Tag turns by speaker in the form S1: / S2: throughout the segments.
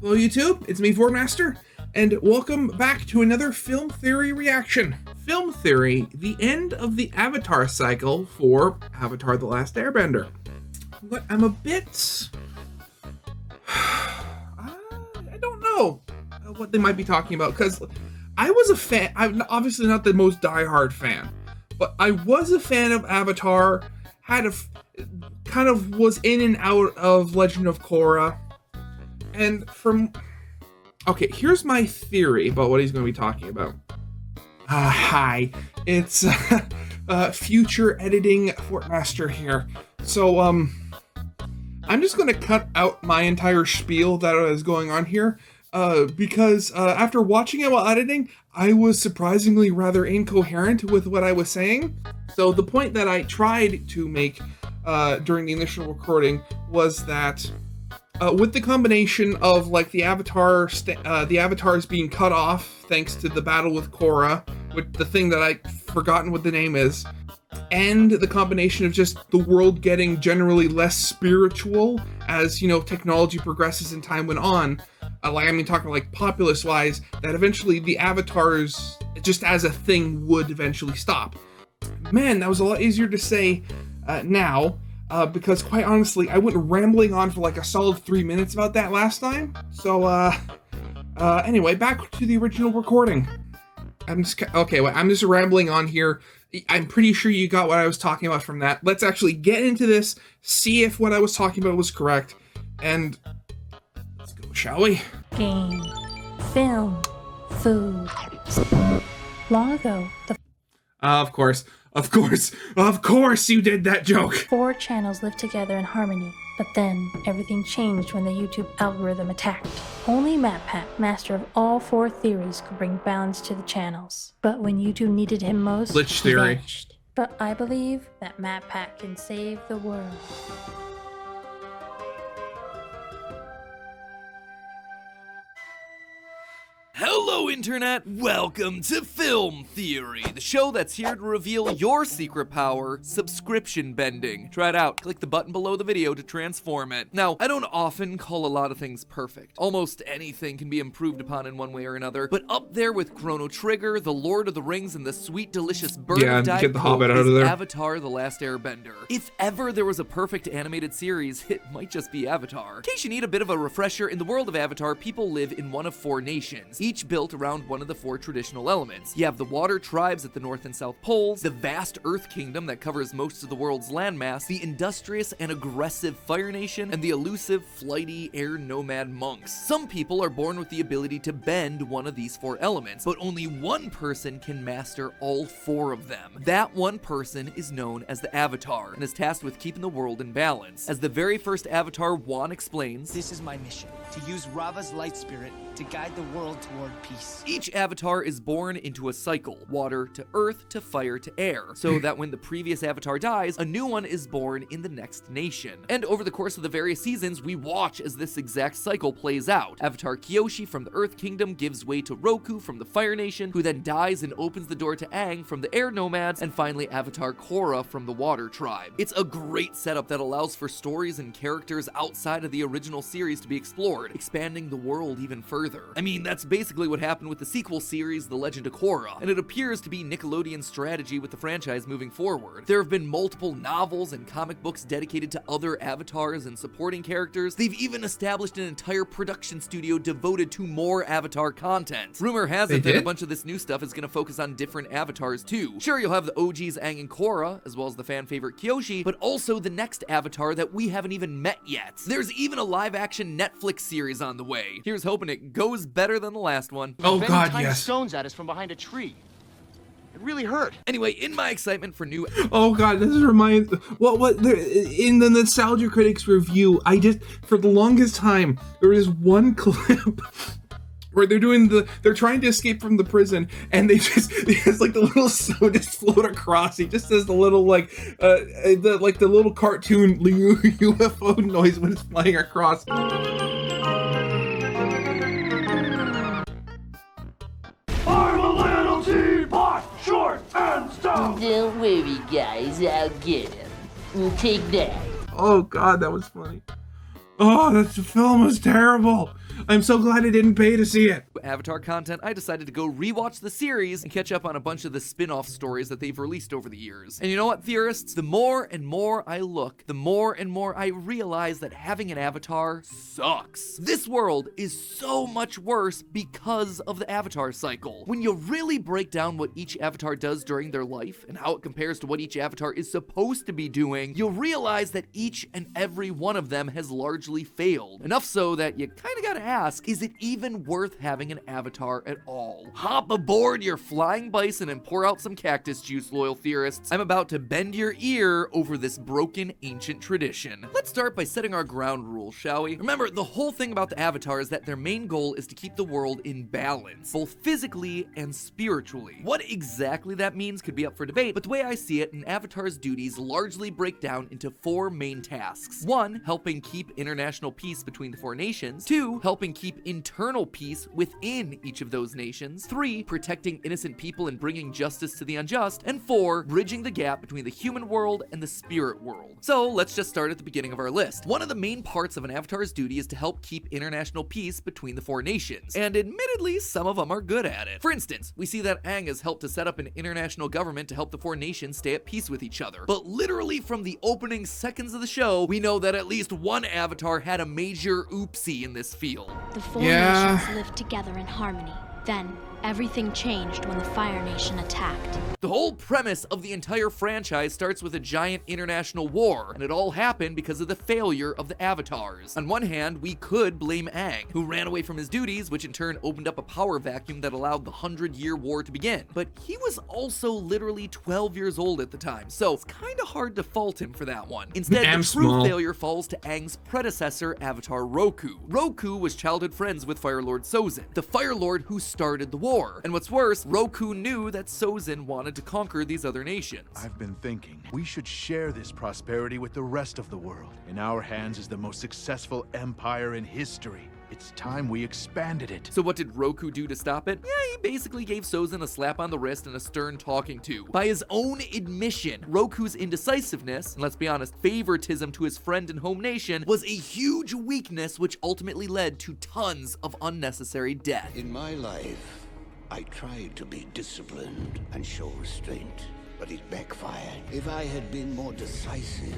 S1: Hello YouTube, it's me Fordmaster, and welcome back to another Film Theory reaction. Film Theory, the end of the Avatar cycle for Avatar: The Last Airbender. But I'm a bit... I don't know what they might be talking about, because I was a fan. I'm obviously not the most diehard fan, but I was a fan of Avatar, kind of was in and out of Legend of Korra. And okay, here's my theory about what he's going to be talking about. Hi, it's future editing Fortmaster here. So, I'm just going to cut out my entire spiel that is going on here, because after watching it while editing, I was surprisingly rather incoherent with what I was saying. So the point that I tried to make during the initial recording was that with the combination of like the avatars being cut off thanks to the battle with Korra, with the thing that I've forgotten what the name is, and the combination of just the world getting generally less spiritual as, you know, technology progresses and time went on, talking like populace wise, that eventually the avatars just as a thing would eventually stop. Man, that was a lot easier to say now. Because quite honestly, I went rambling on for like a solid 3 minutes about that last time. So, anyway, back to the original recording. I'm just rambling on here. I'm pretty sure you got what I was talking about from that. Let's actually get into this, see if what I was talking about was correct, and let's go, shall we?
S2: Game, film, food. Long ago,
S1: Of course you did that joke.
S2: 4 channels lived together in harmony, but then everything changed when the YouTube algorithm attacked. Only MatPat, master of all 4 theories, could bring balance to the channels. But when YouTube needed him most,
S1: Glitch
S2: he
S1: theory.
S2: vanished. But I believe that MatPat can save the world.
S3: Hello Internet, welcome to Film Theory, the show that's here to reveal your secret power, subscription bending. Try it out, click the button below the video to transform it. Now, I don't often call a lot of things perfect. Almost anything can be improved upon in one way or another, but up there with Chrono Trigger, The Lord of the Rings, and the sweet delicious Bird of Diet
S1: get the Hobbit out of
S3: is
S1: there.
S3: Avatar: The Last Airbender. If ever there was a perfect animated series, it might just be Avatar. In case you need a bit of a refresher, in the world of Avatar, people live in one of 4 nations, each built around one of the 4 traditional elements. You have the water tribes at the North and South Poles, the vast Earth Kingdom that covers most of the world's landmass, the industrious and aggressive Fire Nation, and the elusive, flighty, air nomad monks. Some people are born with the ability to bend one of these 4 elements, but only one person can master all 4 of them. That one person is known as the Avatar, and is tasked with keeping the world in balance. As the very first Avatar, Juan explains,
S4: "This is my mission, to use Rava's light spirit to guide the world toward peace."
S3: Each avatar is born into a cycle, water to earth to fire to air, so that when the previous avatar dies, a new one is born in the next nation. And over the course of the various seasons, we watch as this exact cycle plays out. Avatar Kyoshi from the Earth Kingdom gives way to Roku from the Fire Nation, who then dies and opens the door to Aang from the Air Nomads, and finally Avatar Korra from the Water Tribe. It's a great setup that allows for stories and characters outside of the original series to be explored, expanding the world even further. I mean, that's basically what happened with the sequel series, The Legend of Korra, and it appears to be Nickelodeon's strategy with the franchise moving forward. There have been multiple novels and comic books dedicated to other avatars and supporting characters. They've even established an entire production studio devoted to more Avatar content. Rumor has it that a bunch of this new stuff is going to focus on different avatars too. Sure, you'll have the OGs Aang and Korra, as well as the fan favorite Kyoshi, but also the next Avatar that we haven't even met yet. There's even a live-action Netflix series on the way. Here's hoping it goes better than the last one.
S1: Oh God,
S4: Tiny
S1: yes.
S4: stones at us from behind a tree. It really hurt.
S3: Anyway, in my excitement for new...
S1: Oh God, this reminds... in the Nostalgia Critics review, for the longest time, there was one clip where they're trying to escape from the prison, and it's like the little sound just float across. He just says the little the little cartoon UFO noise when it's flying across.
S5: I'm a little teapot, short and stout.
S6: Don't worry, guys, I'll get him. Take that.
S1: Oh God, that was funny. Oh, that film was terrible. I'm so glad I didn't pay to see it.
S3: Avatar content, I decided to go rewatch the series and catch up on a bunch of the spin-off stories that they've released over the years. And you know what, theorists? The more and more I look, the more and more I realize that having an avatar sucks. This world is so much worse because of the avatar cycle. When you really break down what each avatar does during their life and how it compares to what each avatar is supposed to be doing, you'll realize that each and every one of them has largely failed. Enough so that you kinda gotta ask, is it even worth having an avatar at all? Hop aboard your flying bison and pour out some cactus juice, loyal theorists. I'm about to bend your ear over this broken ancient tradition. Let's start by setting our ground rules, shall we? Remember, the whole thing about the avatar is that their main goal is to keep the world in balance, both physically and spiritually. What exactly that means could be up for debate, but the way I see it, an avatar's duties largely break down into 4 main tasks. 1, helping keep international peace between the 4 nations. 2, helping keep internal peace within each of those nations. 3, protecting innocent people and bringing justice to the unjust. And 4, bridging the gap between the human world and the spirit world. So let's just start at the beginning of our list. One of the main parts of an avatar's duty is to help keep international peace between the 4 nations. And admittedly, some of them are good at it. For instance, we see that Aang has helped to set up an international government to help the 4 nations stay at peace with each other. But literally from the opening seconds of the show, we know that at least one avatar had a major oopsie in this field.
S7: The 4
S1: Yeah.
S7: nations lived together in harmony. Then, everything changed when the Fire Nation attacked.
S3: The whole premise of the entire franchise starts with a giant international war, and it all happened because of the failure of the avatars. On one hand, we could blame Aang, who ran away from his duties, which in turn opened up a power vacuum that allowed the 100-year war to begin. But he was also literally 12 years old at the time, so it's kinda hard to fault him for that one. Instead,
S1: I'm
S3: the true
S1: small.
S3: failure falls to Aang's predecessor, Avatar Roku. Roku was childhood friends with Fire Lord Sozin, the Fire Lord who started the war. And what's worse, Roku knew that Sozin wanted to conquer these other nations.
S8: I've been thinking, we should share this prosperity with the rest of the world. In our hands is the most successful empire in history. It's time we expanded it.
S3: So what did Roku do to stop it? Yeah, he basically gave Sozin a slap on the wrist and a stern talking to. By his own admission, Roku's indecisiveness, and let's be honest, favoritism to his friend and home nation, was a huge weakness which ultimately led to tons of unnecessary death.
S9: In my life, I tried to be disciplined and show restraint, but it backfired. If I had been more decisive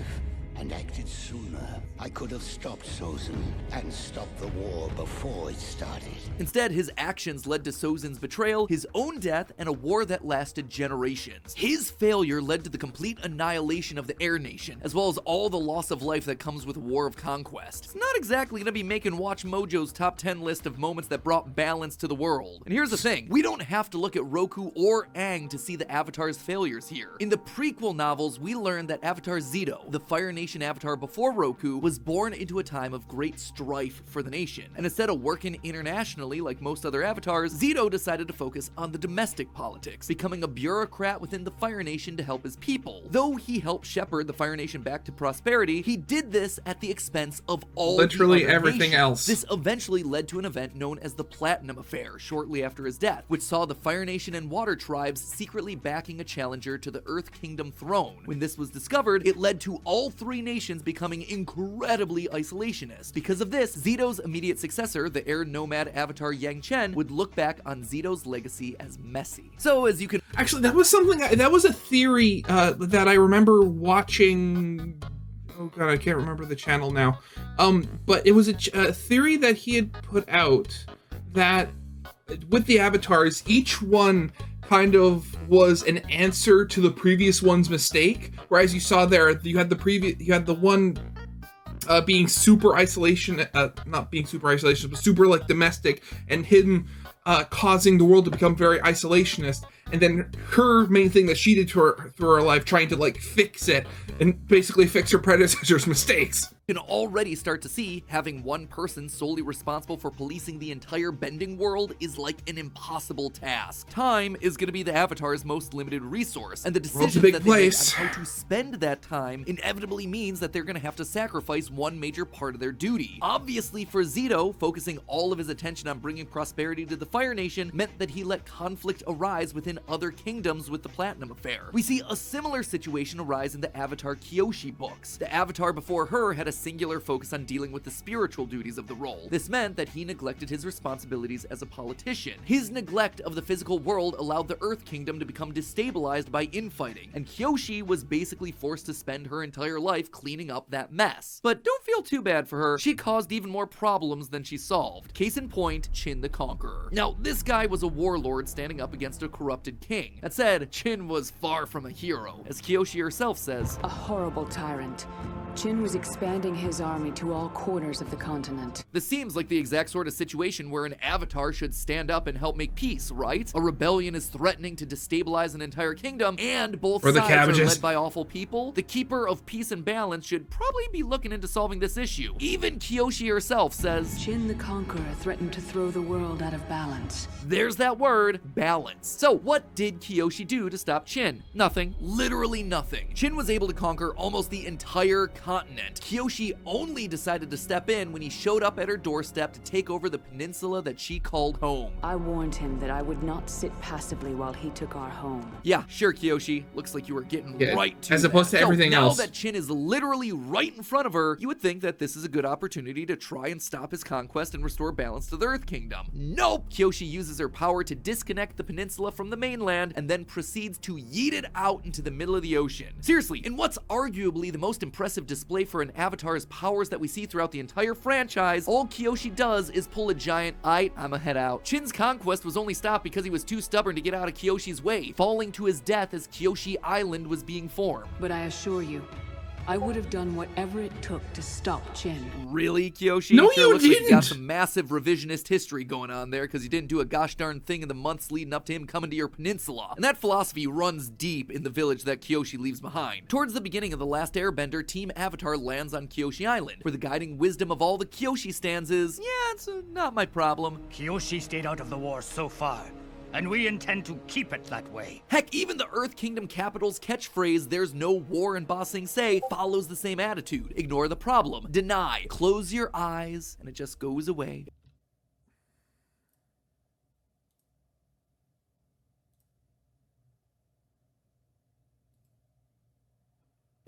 S9: and acted sooner, I could have stopped Sozin and stopped the war before it started.
S3: Instead, his actions led to Sozin's betrayal, his own death, and a war that lasted generations. His failure led to the complete annihilation of the Air Nation, as well as all the loss of life that comes with a war of conquest. It's not exactly gonna be making Watch Mojo's top 10 list of moments that brought balance to the world. And here's the thing, we don't have to look at Roku or Aang to see the Avatar's failures here. In the prequel novels, we learned that Avatar Zito, the Fire Nation avatar before Roku, was born into a time of great strife for the nation. And instead of working internationally like most other avatars, Zito decided to focus on the domestic politics, becoming a bureaucrat within the Fire Nation to help his people. Though he helped shepherd the Fire Nation back to prosperity, he did this at the expense of all
S1: literally
S3: the other
S1: everything
S3: nations.
S1: else.
S3: This eventually led to an event known as the Platinum Affair shortly after his death, which saw the Fire Nation and Water Tribes secretly backing a challenger to the Earth Kingdom throne. When this was discovered, it led to all 3 nations becoming incredibly isolationist. Because of this, Zito's immediate successor, the air nomad avatar Yang Chen, would look back on Zito's legacy as messy. So as you can
S1: Actually, that was something, that was a theory that I remember watching. Oh god, I can't remember the channel now. But it was a theory that he had put out that with the avatars, each one kind of was an answer to the previous one's mistake. Whereas you saw there, you had the one being super isolation, not being super isolation, but super like domestic, and him causing the world to become very isolationist. And then her main thing that she did through her life, trying to like fix it and basically fix her predecessor's mistakes.
S3: can already start to see having one person solely responsible for policing the entire bending world is like an impossible task. Time is going to be the Avatar's most limited resource, and the decisions that they make on how to spend that time inevitably means that they're going to have to sacrifice one major part of their duty. Obviously for Zito, focusing all of his attention on bringing prosperity to the Fire Nation meant that he let conflict arise within other kingdoms with the Platinum Affair. We see a similar situation arise in the Avatar Kyoshi books. The Avatar before her had a singular focus on dealing with the spiritual duties of the role. This meant that he neglected his responsibilities as a politician. His neglect of the physical world allowed the Earth Kingdom to become destabilized by infighting, and Kyoshi was basically forced to spend her entire life cleaning up that mess. But don't feel too bad for her, she caused even more problems than she solved. Case in point, Qin the Conqueror. Now, this guy was a warlord standing up against a corrupted king. That said, Qin was far from a hero. As Kyoshi herself says,
S10: a horrible tyrant. Qin was expanding his army to all corners of the continent.
S3: This seems like the exact sort of situation where an avatar should stand up and help make peace, right? A rebellion is threatening to destabilize an entire kingdom, and both sides are led by awful people. The keeper of peace and balance should probably be looking into solving this issue. Even Kyoshi herself says,
S10: Qin the Conqueror threatened to throw the world out of balance.
S3: There's that word, balance. So what did Kyoshi do to stop Qin? Nothing. Literally nothing. Qin was able to conquer almost the entire continent. Kyoshi only decided to step in when he showed up at her doorstep to take over the peninsula that she called home.
S10: I warned him that I would not sit passively while he took our home.
S3: Yeah, sure, Kyoshi. Looks like you were getting right to
S1: as opposed to everything else.
S3: Now that Qin is literally right in front of her, you would think that this is a good opportunity to try and stop his conquest and restore balance to the Earth Kingdom. Nope! Kyoshi uses her power to disconnect the peninsula from the mainland and then proceeds to yeet it out into the middle of the ocean. Seriously, in what's arguably the most impressive display for an avatar's powers that we see throughout the entire franchise, all Kyoshi does is pull a giant, I'ma head out. Qin's conquest was only stopped because he was too stubborn to get out of Kyoshi's way, falling to his death as Kyoshi Island was being formed.
S10: But I assure you, I would have done whatever it took to stop Qin.
S3: Really, Kyoshi?
S1: No,
S3: sure
S1: you
S3: looks like
S1: didn't.
S3: you got some massive revisionist history going on there because you didn't do a gosh darn thing in the months leading up to him coming to your peninsula. And that philosophy runs deep in the village that Kyoshi leaves behind. Towards the beginning of The Last Airbender, Team Avatar lands on Kyoshi Island, where the guiding wisdom of all the Kyoshi stands is, yeah, it's not my problem.
S11: Kyoshi stayed out of the war so far, and we intend to keep it that way.
S3: Heck, even the Earth Kingdom capital's catchphrase, "There's no war in Ba Sing Se," follows the same attitude. Ignore the problem, deny, close your eyes, and it just goes away.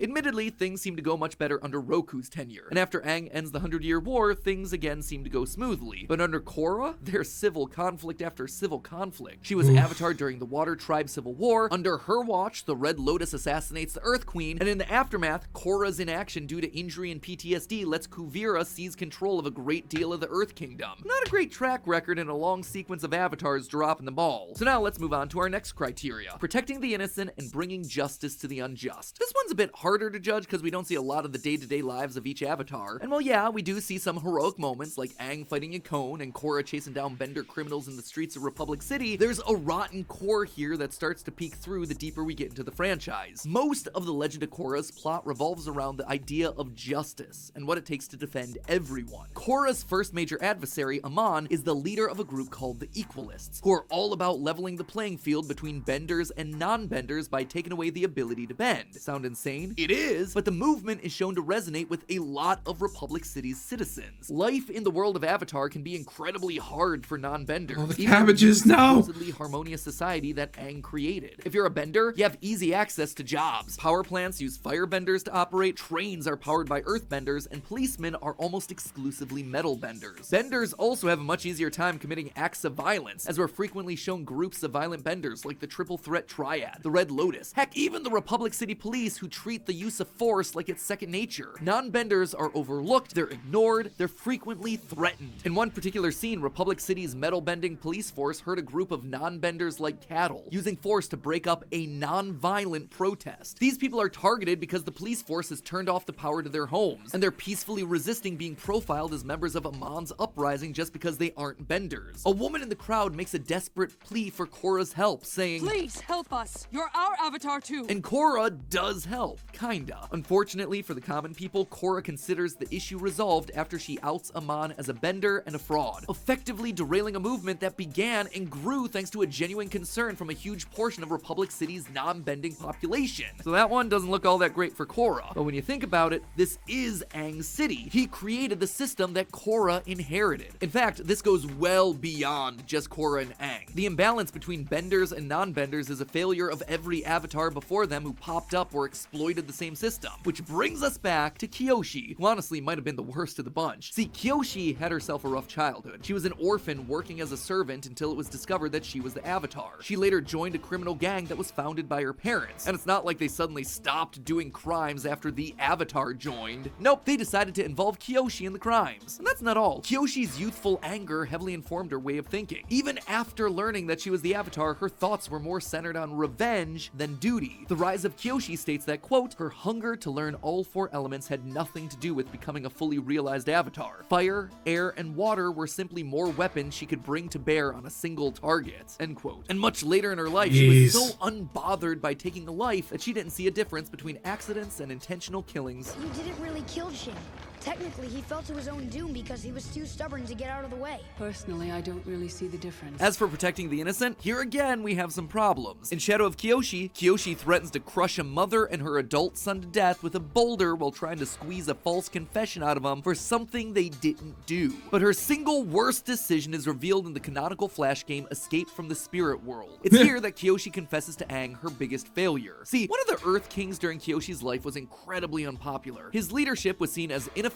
S3: Admittedly, things seem to go much better under Roku's tenure, and after Aang ends the 100-Year War, things again seem to go smoothly. But under Korra, there's civil conflict after civil conflict. She was Avatar during the Water Tribe Civil War. Under her watch, the Red Lotus assassinates the Earth Queen, and in the aftermath, Korra's inaction due to injury and PTSD lets Kuvira seize control of a great deal of the Earth Kingdom. Not a great track record in a long sequence of avatars dropping the ball. So now let's move on to our next criteria: protecting the innocent and bringing justice to the unjust. This one's a bit harder to judge because we don't see a lot of the day-to-day lives of each avatar. And while yeah, we do see some heroic moments like Aang fighting Yakone and Korra chasing down Bender criminals in the streets of Republic City, there's a rotten core here that starts to peek through the deeper we get into the franchise. Most of the Legend of Korra's plot revolves around the idea of justice and what it takes to defend everyone. Korra's first major adversary, Amon, is the leader of a group called the Equalists, who are all about leveling the playing field between benders and non-benders by taking away the ability to bend. Sound insane? It is, but the movement is shown to resonate with a lot of Republic City's citizens. Life in the world of Avatar can be incredibly hard for non-benders.
S1: Oh, the cabbages, no!
S3: Supposedly harmonious society that Aang created. If you're a bender, you have easy access to jobs. Power plants use firebenders to operate, trains are powered by earthbenders, and policemen are almost exclusively metal benders. Benders also have a much easier time committing acts of violence, as we're frequently shown groups of violent benders like the Triple Threat Triad, the Red Lotus, heck, even the Republic City Police, who treat the use of force like it's second nature. Non-benders are overlooked, they're ignored, they're frequently threatened. In one particular scene, Republic City's metal-bending police force hurt a group of non-benders like cattle, using force to break up a non-violent protest. These people are targeted because the police force has turned off the power to their homes, and they're peacefully resisting being profiled as members of Amon's uprising just because they aren't benders. A woman in the crowd makes a desperate plea for Korra's help, saying,
S12: "Please help us. You're our avatar too."
S3: And Korra does help, kinda. Unfortunately for the common people, Korra considers the issue resolved after she outs Amon as a bender and a fraud, effectively derailing a movement that began and grew thanks to a genuine concern from a huge portion of Republic City's non-bending population. So that one doesn't look all that great for Korra. But when you think about it, this is Aang's city. He created the system that Korra inherited. In fact, this goes well beyond just Korra and Aang. The imbalance between benders and non-benders is a failure of every avatar before them who popped up or exploited adopted the same system. Which brings us back to Kyoshi, who honestly might have been the worst of the bunch. See, Kyoshi had herself a rough childhood. She was an orphan working as a servant until it was discovered that she was the Avatar. She later joined a criminal gang that was founded by her parents, and it's not like they suddenly stopped doing crimes after the Avatar joined. Nope, they decided to involve Kyoshi in the crimes. And that's not all. Kyoshi's youthful anger heavily informed her way of thinking. Even after learning that she was the Avatar, her thoughts were more centered on revenge than duty. The Rise of Kyoshi states that, quote, her hunger to learn all 4 elements had nothing to do with becoming a fully realized Avatar. Fire, air, and water were simply more weapons she could bring to bear on a single target, end quote. And much later in her life, she was so unbothered by taking a life that she didn't see a difference between accidents and intentional killings.
S13: You didn't really kill Shin. Technically, he fell to his own doom because he was too stubborn to get out of the way.
S10: Personally, I don't really see the difference.
S3: As for protecting the innocent, here again we have some problems. In Shadow of Kyoshi, Kyoshi threatens to crush a mother and her adult son to death with a boulder while trying to squeeze a false confession out of them for something they didn't do. But her single worst decision is revealed in the canonical Flash game Escape from the Spirit World. It's here that Kyoshi confesses to Aang her biggest failure. See, one of the Earth Kings during Kyoshi's life was incredibly unpopular. His leadership was seen as ineffective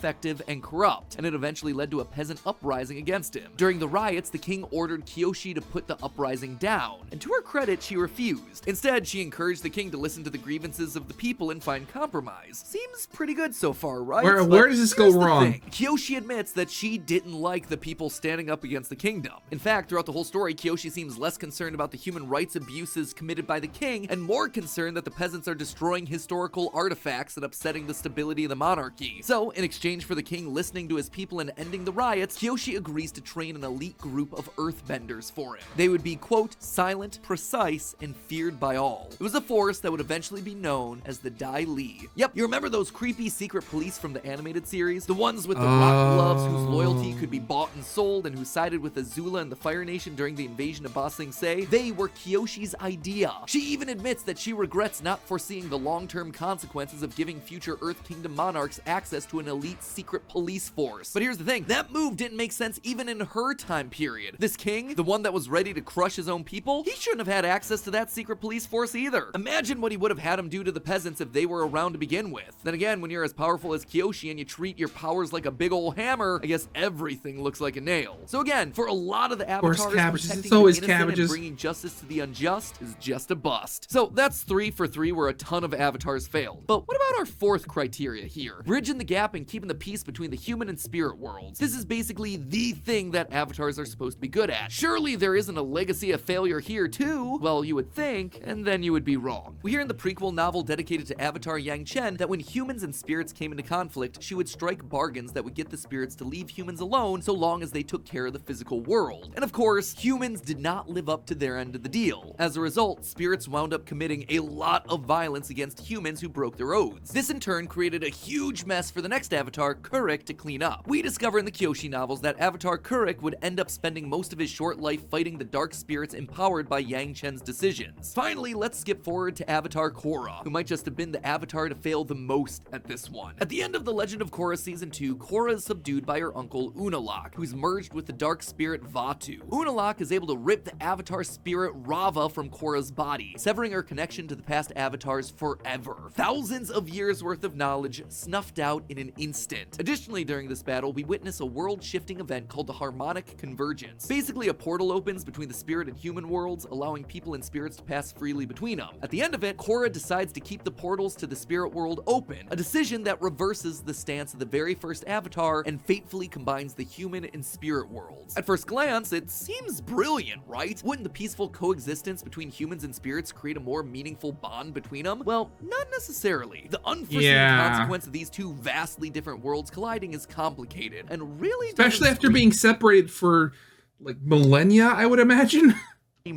S3: and corrupt, and it eventually led to a peasant uprising against him. During the riots, the king ordered Kyoshi to put the uprising down, and to her credit, she refused. Instead, she encouraged the king to listen to the grievances of the people and find compromise. Seems pretty good so far, right?
S1: Where does this go wrong?
S3: Kyoshi admits that she didn't like the people standing up against the kingdom. In fact, throughout the whole story, Kyoshi seems less concerned about the human rights abuses committed by the king and more concerned that the peasants are destroying historical artifacts and upsetting the stability of the monarchy. So, in exchange for the king listening to his people and ending the riots, Kyoshi agrees to train an elite group of earthbenders for him. They would be, quote, silent, precise, and feared by all. It was a force that would eventually be known as the Dai Li. Yep, you remember those creepy secret police from the animated series? The ones with the rock gloves whose loyalty could be bought and sold and who sided with Azula and the Fire Nation during the invasion of Ba Sing Se? They were Kyoshi's idea. She even admits that she regrets not foreseeing the long-term consequences of giving future Earth Kingdom monarchs access to an elite secret police force. But here's the thing, that move didn't make sense even in her time period. This king, the one that was ready to crush his own people, he shouldn't have had access to that secret police force either. Imagine what he would have had him do to the peasants if they were around to begin with. Then again, when you're as powerful as Kyoshi and you treat your powers like a big old hammer, I guess everything looks like a nail. So again, for a lot of the avatars, protecting the innocent and bringing justice to the unjust is just a bust. So that's 3 for 3 where a ton of avatars failed. But what about our 4th criteria here? Bridging the gap and keeping the peace between the human and spirit worlds. This is basically the thing that avatars are supposed to be good at. Surely there isn't a legacy of failure here too? Well, you would think, and then you would be wrong. We hear in the prequel novel dedicated to Avatar Yang Chen that when humans and spirits came into conflict, she would strike bargains that would get the spirits to leave humans alone so long as they took care of the physical world. And of course, humans did not live up to their end of the deal. As a result, spirits wound up committing a lot of violence against humans who broke their oaths. This in turn created a huge mess for the next Avatar, Kurik, to clean up. We discover in the Kyoshi novels that Avatar Kurik would end up spending most of his short life fighting the dark spirits empowered by Yang Chen's decisions. Finally, let's skip forward to Avatar Korra, who might just have been the Avatar to fail the most at this one. At the end of The Legend of Korra Season 2, Korra is subdued by her uncle Unalaq, who's merged with the dark spirit Vatu. Unalaq is able to rip the Avatar spirit Rava from Korra's body, severing her connection to the past Avatars forever. Thousands of years worth of knowledge snuffed out in an instant. Additionally, during this battle, we witness a world-shifting event called the Harmonic Convergence. Basically, a portal opens between the spirit and human worlds, allowing people and spirits to pass freely between them. At the end of it, Korra decides to keep the portals to the spirit world open, a decision that reverses the stance of the very first Avatar and fatefully combines the human and spirit worlds. At first glance, it seems brilliant, right? Wouldn't the peaceful coexistence between humans and spirits create a more meaningful bond between them? Well, not necessarily. The unforeseen consequence of these two vastly different worlds colliding is complicated and really
S1: especially after being separated for like millennia, I would imagine.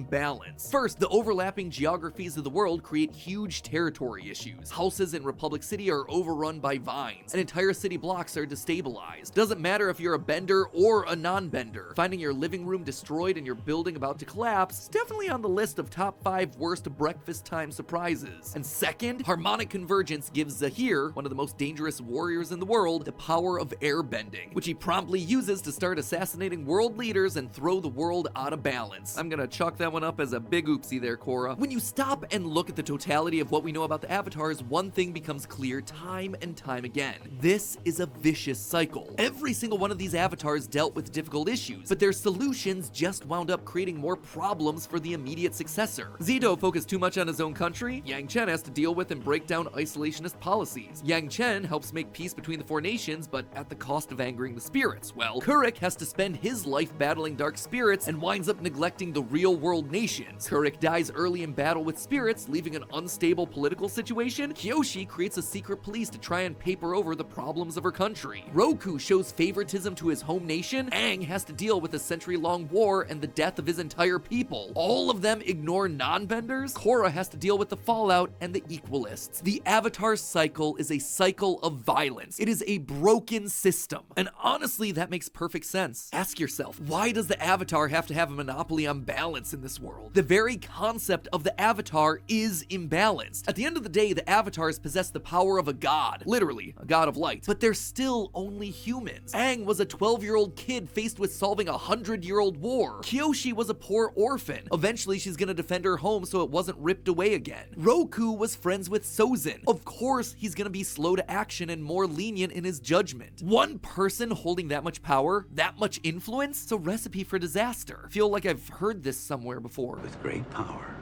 S3: Balance. First, the overlapping geographies of the world create huge territory issues. Houses in Republic City are overrun by vines, and entire city blocks are destabilized. Doesn't matter if you're a bender or a non-bender. Finding your living room destroyed and your building about to collapse is definitely on the list of top 5 worst breakfast time surprises. And second, harmonic convergence gives Zahir, one of the most dangerous warriors in the world, the power of airbending, which he promptly uses to start assassinating world leaders and throw the world out of balance. I'm gonna chalk that one up as a big oopsie there, Korra. When you stop and look at the totality of what we know about the avatars, one thing becomes clear time and time again. This is a vicious cycle. Every single one of these avatars dealt with difficult issues, but their solutions just wound up creating more problems for the immediate successor. Zito focused too much on his own country. Yang Chen has to deal with and break down isolationist policies. Yang Chen helps make peace between the four nations, but at the cost of angering the spirits. Well, Kurik has to spend his life battling dark spirits and winds up neglecting the real-world nations. Kurik dies early in battle with spirits, leaving an unstable political situation. Kyoshi creates a secret police to try and paper over the problems of her country. Roku shows favoritism to his home nation. Aang has to deal with a century-long war and the death of his entire people. All of them ignore non-benders. Korra has to deal with the fallout and the equalists. The Avatar cycle is a cycle of violence. It is a broken system. And honestly, that makes perfect sense. Ask yourself, why does the Avatar have to have a monopoly on balance in this world? The very concept of the Avatar is imbalanced. At the end of the day, the Avatars possess the power of a god. Literally, a god of light. But they're still only humans. Aang was a 12-year-old kid faced with solving a 100-year-old war. Kyoshi was a poor orphan. Eventually, she's gonna defend her home so it wasn't ripped away again. Roku was friends with Sozin. Of course, he's gonna be slow to action and more lenient in his judgment. One person holding that much power, that much influence, it's a recipe for disaster. I feel like I've heard this somewhere before.
S14: With great power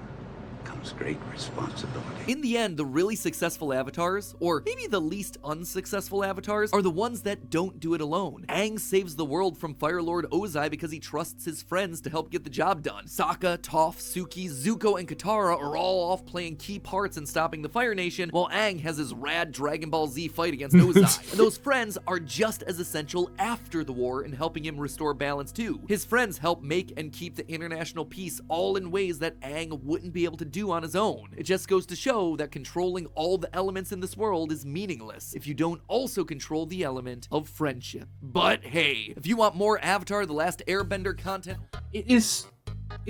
S14: comes great responsibility.
S3: In the end, the really successful avatars, or maybe the least unsuccessful avatars, are the ones that don't do it alone. Aang saves the world from Fire Lord Ozai because he trusts his friends to help get the job done. Sokka, Toph, Suki, Zuko, and Katara are all off playing key parts in stopping the Fire Nation, while Aang has his rad Dragon Ball Z fight against Ozai. And those friends are just as essential after the war in helping him restore balance too. His friends help make and keep the international peace all in ways that Aang wouldn't be able to do on his own. It just goes to show that controlling all the elements in this world is meaningless if you don't also control the element of friendship. But hey, if you want more Avatar: The Last Airbender content,
S1: it's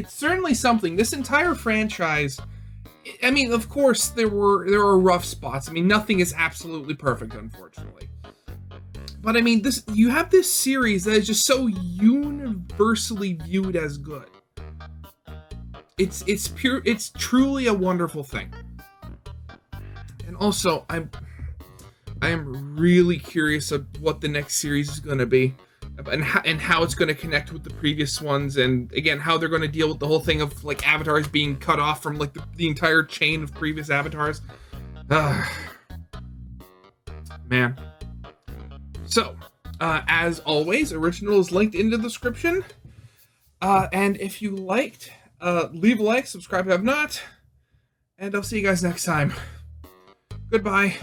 S1: certainly something. This entire franchise, I mean, of course there are rough spots. I mean, nothing is absolutely perfect, unfortunately. But I mean, you have this series that is just so universally viewed as good. It's truly a wonderful thing. And also, I am really curious of what the next series is going to be, and how it's going to connect with the previous ones, and again, how they're going to deal with the whole thing of like avatars being cut off from like the entire chain of previous avatars. Man. So, as always, original is linked in the description. And if you liked, leave a like, subscribe if you have not, and I'll see you guys next time. Goodbye.